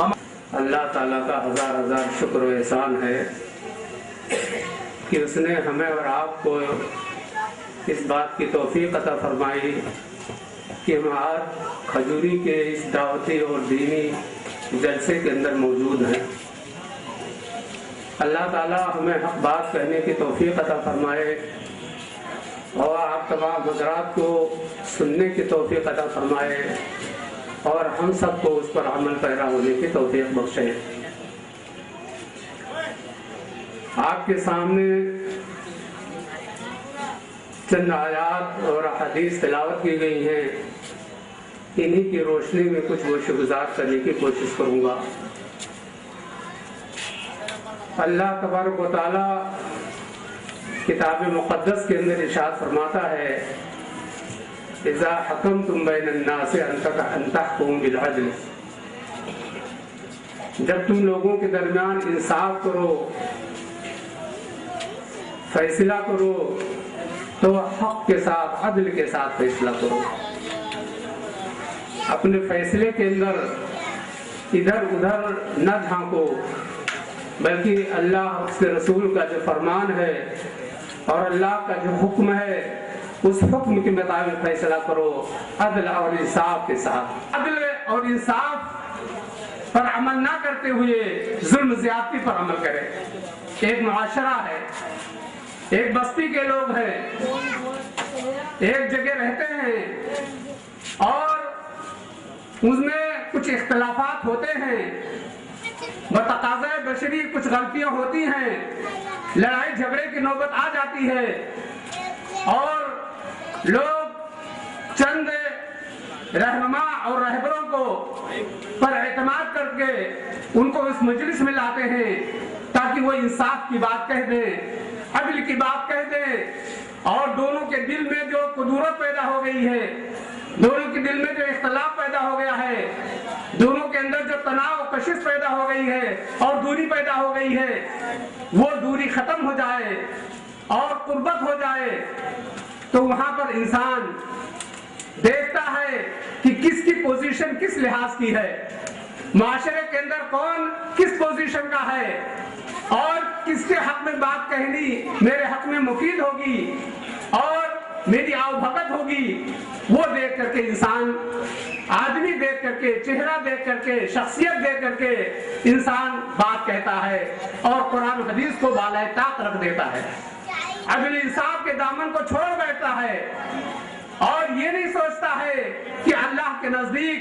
اللہ تعالیٰ کا ہزار ہزار شکر و احسان ہے کہ اس نے ہمیں اور آپ کو اس بات کی توفیق عطا فرمائی کہ ہم آج کھجوری کے اس دعوتی اور دینی جلسے کے اندر موجود ہیں۔ اللہ تعالیٰ ہمیں حق بات کہنے کی توفیق عطا فرمائے اور آپ تمام حضرات کو سننے کی توفیق عطا فرمائے اور ہم سب کو اس پر عمل پیرا ہونے کی توفیق بخشے۔ آپ کے سامنے چند آیات اور احادیث تلاوت کی گئی ہیں، انہی کی روشنی میں کچھ گوشہ گزار کرنے کی کوشش کروں گا۔ اللہ تبارک و تعالی کتاب مقدس کے اندر ارشاد فرماتا ہے اذا حکمتم بین الناس ان تحکموا بالعدل، جب تم لوگوں کے درمیان انصاف کرو، فیصلہ کرو تو حق کے ساتھ عدل کے ساتھ فیصلہ کرو۔ اپنے فیصلے کے اندر ادھر ادھر نہ جھانکو، بلکہ اللہ اس کے رسول کا جو فرمان ہے اور اللہ کا جو حکم ہے اس حکم کے مطابق فیصلہ کرو، عدل اور انصاف کے ساتھ۔ عدل اور انصاف پر عمل نہ کرتے ہوئے ظلم زیادتی پر عمل کرے۔ ایک معاشرہ ہے، ایک بستی کے لوگ ہیں، ایک جگہ رہتے ہیں اور اس میں کچھ اختلافات ہوتے ہیں، بتقاضۂ بشری کچھ غلطیاں ہوتی ہیں، لڑائی جھگڑے کی نوبت آ جاتی ہے اور لوگ چند رہنما اور رہبروں کو پر اعتماد کر کے ان کو اس مجلس میں لاتے ہیں تاکہ وہ انصاف کی بات کہہ دیں، عدل کی بات کہہ دیں، اور دونوں کے دل میں جو قدورت پیدا ہو گئی ہے، دونوں کے دل میں جو اختلاف پیدا ہو گیا ہے، دونوں کے اندر جو تناؤ کشش پیدا ہو گئی ہے اور دوری پیدا ہو گئی ہے، وہ دوری ختم ہو جائے اور قربت ہو جائے، تو وہاں پر انسان دیکھتا ہے کہ کس کی پوزیشن کس لحاظ کی ہے، معاشرے کے اندر کون کس پوزیشن کا ہے اور کس کے حق میں بات کہنی میرے حق میں مفید ہوگی اور میری آؤ بھگت ہوگی، وہ دیکھ کر کے انسان، آدمی دیکھ کر کے، چہرہ دیکھ کر کے، شخصیت دیکھ کر کے انسان بات کہتا ہے اور قرآن حدیث کو بالائے طاق رکھ دیتا ہے، عدل انصاف کے دامن کو چھوڑ بیٹھتا ہے اور یہ نہیں سوچتا ہے کہ اللہ کے نزدیک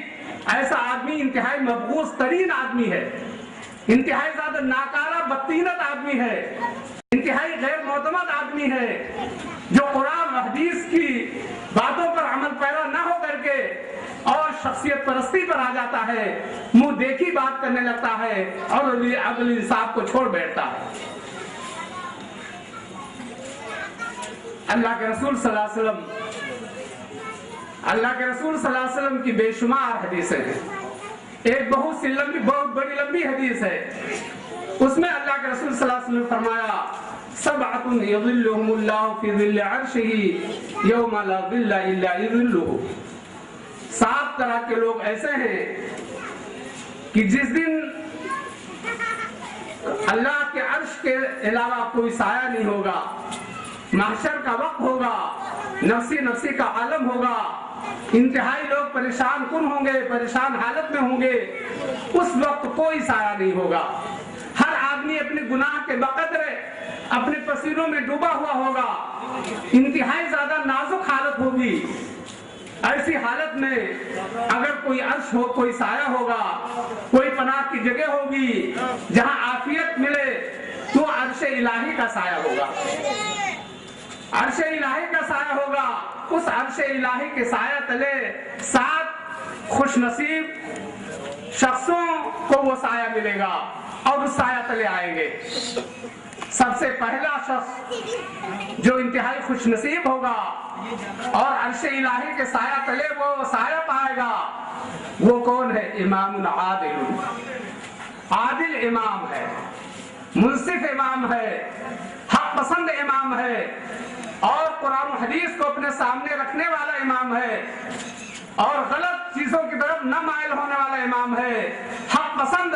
ایسا آدمی انتہائی مبغوض ترین آدمی ہے، انتہائی زیادہ ناکارہ بدطینت آدمی ہے، انتہائی غیر معتمد آدمی ہے، جو قرآن و حدیث کی باتوں پر عمل پیرا نہ ہو کر کے اور شخصیت پرستی پر آ جاتا ہے، منہ دیکھی بات کرنے لگتا ہے اور عدل انصاف کو چھوڑ بیٹھتا ہے۔ اللہ کے رسول صلی اللہ علیہ وسلم کی بے شمار حدیثیں ہیں، ایک بہت بڑی لمبی حدیث ہے، اس میں اللہ کے رسول صلی اللہ علیہ وسلم نے فرمایا سبعۃ یظلهم اللہ فی ظل عرشہ یوم لا ظل الا ظلہ، 7 طرح کے لوگ ایسے ہیں کہ جس دن اللہ کے عرش کے علاوہ کوئی سایہ نہیں ہوگا، محشر کا وقت ہوگا، نفسی نفسی کا عالم ہوگا، انتہائی لوگ پریشان کن ہوں گے، پریشان حالت میں ہوں گے، اس وقت کوئی سایہ نہیں ہوگا، ہر آدمی اپنے گناہ کے بقدر اپنے پسینوں میں ڈوبا ہوا ہوگا، انتہائی زیادہ نازک حالت ہوگی، ایسی حالت میں اگر کوئی عرش ہو، کوئی سایہ ہوگا، کوئی پناہ کی جگہ ہوگی جہاں عافیت ملے تو عرش الہی کا سایہ ہوگا، عرش الہی کا سایہ ہوگا، اس عرش الہی کے سایہ تلے 7 خوش نصیب شخصوں کو وہ سایہ ملے گا اور اس سایہ تلے آئیں گے۔ سب سے پہلا شخص جو انتہائی خوش نصیب ہوگا اور عرش الہی کے سایہ تلے وہ سایہ پائے گا، وہ کون ہے؟ امام عادل، عادل امام ہے، منصف امام ہے، حق پسند امام ہے اور قرآن و حدیث کو اپنے سامنے رکھنے والا امام ہے اور غلط چیزوں کی طرف نہ مائل ہونے والا امام ہے، حق پسند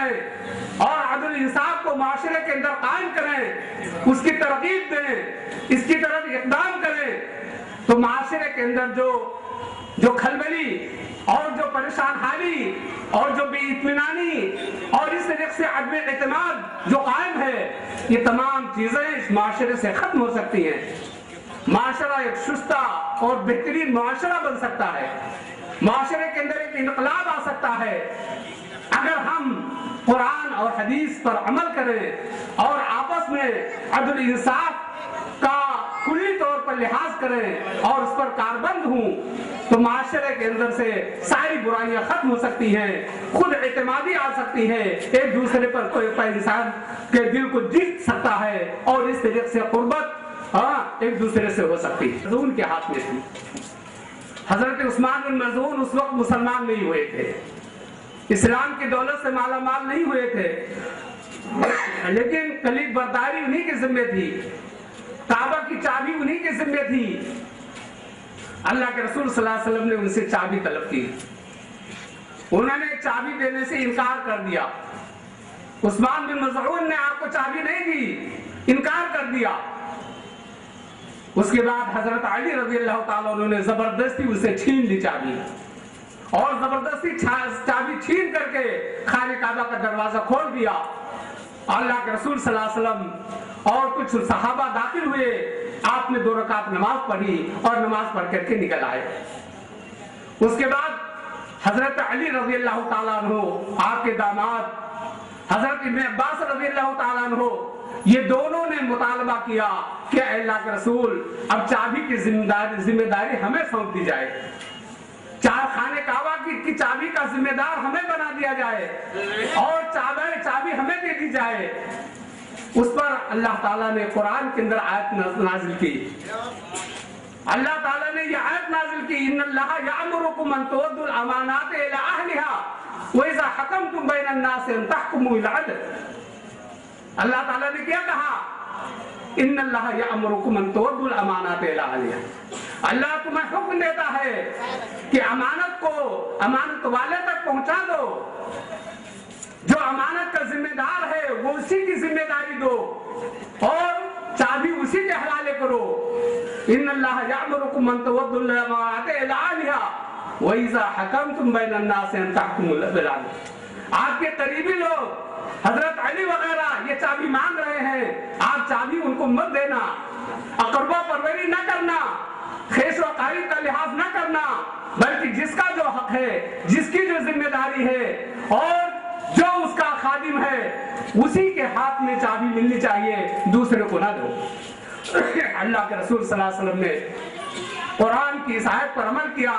کریں اور عدل انصاف کو معاشرے کے اندر قائم کریں، اس کی ترغیب دیں، اس کی طرف اقدام کریں، تو معاشرے کے اندر جو کھلبلی اور جو پریشان حالی اور جو بے اطمینانی اور اس طریقے سے عدم اعتماد جو قائم ہے، یہ تمام چیزیں اس معاشرے سے ختم ہو سکتی ہیں۔ معاشرہ ایک شستہ اور بہترین معاشرہ بن سکتا ہے، معاشرے کے اندر ایک انقلاب آ سکتا ہے اگر ہم قرآن اور حدیث پر عمل کریں اور آپس میں عدل انصاف کا کلی طور پر لحاظ کریں اور اس پر کاربند ہوں، تو معاشرے کے اندر سے ساری برائیاں ختم ہو سکتی ہیں، خود اعتمادی آ سکتی ہے، ایک دوسرے پر کوئی انسان کے دل کو جیت سکتا ہے اور اس طریقے سے قربت ایک دوسرے سے ہو سکتی ہے۔ مظعون کے ہاتھ میں تھی، حضرت عثمان بن مظعون اس وقت مسلمان نہیں ہوئے تھے، اسلام کی دولت سے مالا مال نہیں ہوئے تھے، لیکن کلید برداری انہی کے ذمہ تھی، کعبہ کی چابی انہی کے ذمہ تھی۔ اللہ کے رسول صلی اللہ علیہ وسلم نے ان سے چابی طلب کی، انہوں نے چابی دینے سے انکار کر دیا۔ عثمان بن مظعون نے آپ کو چابی نہیں دی، انکار کر دیا۔ اس کے بعد حضرت علی رضی اللہ تعالیٰ عنہ نے زبردستی اسے چھین لی چابی، اور زبردستی چابی چھین کر کے خانہ کعبہ کا دروازہ کھول دیا۔ اللہ کے رسول صلی اللہ علیہ وسلم اور کچھ صحابہ داخل ہوئے، آپ نے 2 رکعت نماز پڑھی اور نماز پڑھ کر کے نکل آئے۔ اس کے بعد حضرت علی رضی اللہ تعالیٰ عنہ، آپ کے داماد حضرت ابن عباس رضی اللہ تعالیٰ عنہ، یہ دونوں نے مطالبہ کیا کہ اے اللہ کے رسول، اب چابی کی ذمہ داری ہمیں سونپ دی جائے، خانہ کعبہ کی چابی کا ذمہ دار ہمیں بنا دیا جائے اور چابی ہمیں دے دی جائے۔ اس پر اللہ تعالیٰ نے قرآن کے اندر آیت نازل کی، اللہ تعالیٰ نے یہ آیت نازل کی، ان اللہ یأمرکم ان تؤدوا الامانات الی اہلہا واذا حکمتم بین الناس ان تحکموا بالعدل۔ اللہ تعالیٰ نے کیا کہا؟ ان اللہ یأمرکم ان تؤدوا الامانات الی اہلہا، اللہ تمہیں حکم دیتا ہے کہ امانت کو امانت والے تک پہنچا دو، جو امانت کا ذمہ دار ہے وہ اسی کی ذمہ داری دو اور چابی اسی کے حوالے کرو۔ ان اللہ یأمرکم ان تؤدوا الامانات الی اہلہا واذا حکمتم بین الناس ان تحکموا بالعدل۔ آپ کے قریبی لوگ حضرت علی وغیرہ یہ چابی مانگ رہے ہیں، آپ چابی ان کو مت دینا، اقربا پروری نہ کرنا، خیش و قریب کا لحاظ نہ کرنا، بلکہ جس کا جو حق ہے، جس کی جو ذمہ داری ہے اور جو اس کا خادم ہے، اسی کے ہاتھ میں چابی ملنی چاہیے، دوسرے کو نہ دو۔ اللہ کے رسول صلی اللہ علیہ وسلم نے قرآن کی اس آیت پر عمل کیا،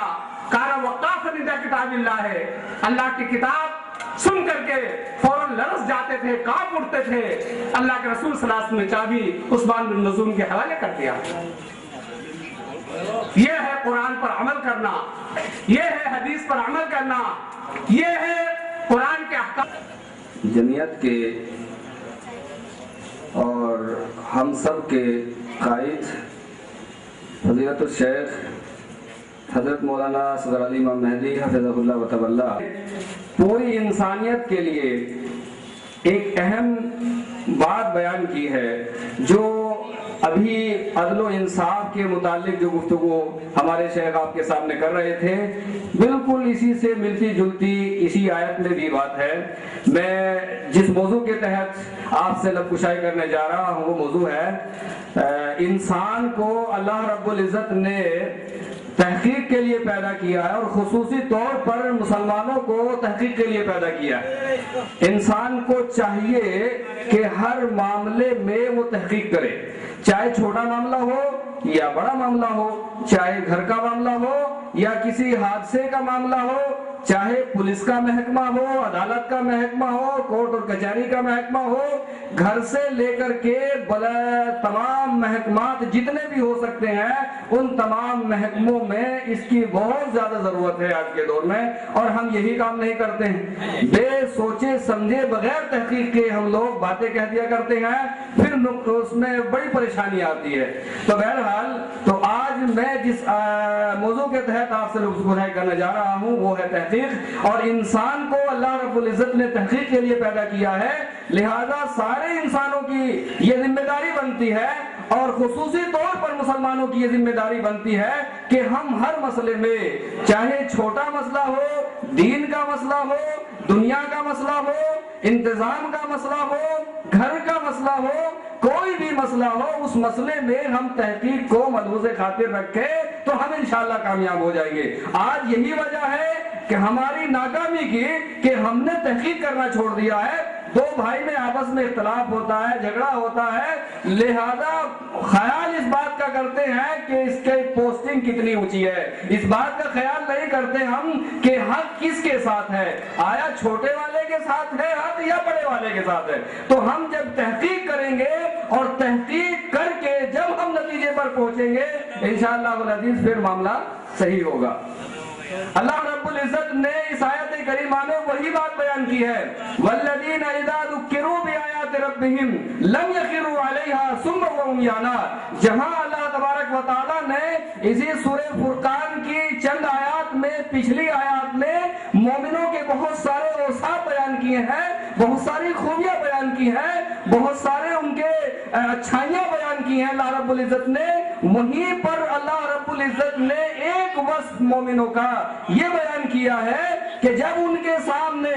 کارا وقافا عند کتاب اللہ ہے، اللہ کی کتاب سن کر کے فوراً لرز جاتے تھے، کانپ اٹھتے تھے۔ اللہ کے رسول صلی اللہ علیہ وسلم نے چابی عثمان بن مظعون کے حوالے کر دیا۔ یہ ہے قرآن پر عمل کرنا، یہ ہے حدیث پر عمل کرنا، یہ ہے قرآن کے احکام۔ جمعیت کے اور ہم سب کے قائد فضیلت الشیخ حضرت مولانا صدر علی امام مہدی حفظہ اللہ و تولہ پوری انسانیت کے لیے ایک اہم بات بیان کی ہے، جو ابھی عدل و انصاف کے متعلق جو گفتگو ہمارے شیخ آپ کے سامنے کر رہے تھے، بالکل اسی سے ملتی جلتی اسی آیت میں بھی بات ہے۔ میں جس موضوع کے تحت آپ سے لب کشائی کرنے جا رہا ہوں وہ موضوع ہے انسان کو اللہ رب العزت نے تحقیق کے لیے پیدا کیا ہے، اور خصوصی طور پر مسلمانوں کو تحقیق کے لیے پیدا کیا ہے۔ انسان کو چاہیے کہ ہر معاملے میں وہ تحقیق کرے، چاہے چھوٹا معاملہ ہو یا بڑا معاملہ ہو، چاہے گھر کا معاملہ ہو یا کسی حادثے کا معاملہ ہو، چاہے پولیس کا محکمہ ہو، عدالت کا محکمہ ہو، کورٹ اور کچہری کا محکمہ ہو، گھر سے لے کر کے تمام محکمات جتنے بھی ہو سکتے ہیں، ان تمام محکموں میں اس کی بہت زیادہ ضرورت ہے آج کے دور میں، اور ہم یہی کام نہیں کرتے ہیں۔ بے سوچے سمجھے بغیر تحقیق کے ہم لوگ باتیں کہہ دیا کرتے ہیں، پھر اس میں بڑی پریشانی آتی ہے۔ تو بہرحال تو آج میں جس موضوع کے تحت آپ سے گفتگو کرنے جا رہا ہوں وہ ہے تحقیق، اور انسان کو اللہ رب العزت نے تحقیق کے لیے پیدا کیا ہے، لہذا سارے انسانوں کی یہ ذمہ داری بنتی ہے، اور خصوصی طور پر مسلمانوں کی یہ ذمہ داری بنتی ہے کہ ہم ہر مسئلے میں، چاہے چھوٹا مسئلہ ہو، دین کا مسئلہ ہو، دنیا کا مسئلہ ہو، انتظام کا مسئلہ ہو، گھر کا مسئلہ ہو، کوئی بھی مسئلہ ہو، اس مسئلے میں ہم تحقیق کو ملحوظ خاطر رکھیں تو ہم انشاءاللہ کامیاب ہو جائیں گے۔ آج یہی وجہ ہے کہ ہماری ناکامی کی کہ ہم نے تحقیق کرنا چھوڑ دیا ہے۔ دو بھائی میں آپس میں اختلاف ہوتا ہے، جھگڑا ہوتا ہے، لہذا خیال اس بات کا کرتے ہیں کہ اس کے پوسٹنگ کتنی اونچی ہے، اس بات کا خیال نہیں کرتے ہم کہ حق کس کے ساتھ ہے، آیا چھوٹے والے کے ساتھ ہے حق یا بڑے والے کے ساتھ ہے۔ تو ہم جب تحقیق کریں گے اور تحقیق کر کے جب ہم نتیجے پر پہنچیں گے انشاءاللہ العزیز پھر معاملہ صحیح ہوگا۔ اللہ رب العزت نے اس آیت کریمہ میں وہی بات بیان کی ہے، والذین اذا ذکروا بآیات ربہم لم یخروا علیہا صما وعمیانا، جہاں اللہ تبارک و تعالیٰ نے اسی سورہ فرقان کی چند آیات میں، پچھلی آیات میں مومنوں کے بہت سارے اوصاف بیان کیے ہیں، بہت ساری خوبیاں بیان کی ہیں، بہت سارے ان کے اچھائیاں بیان کی ہیں اللہ رب العزت نے، وہیں پر اللہ رب العزت نے ایک وصف مومنوں کا یہ بیان کیا ہے کہ جب ان کے سامنے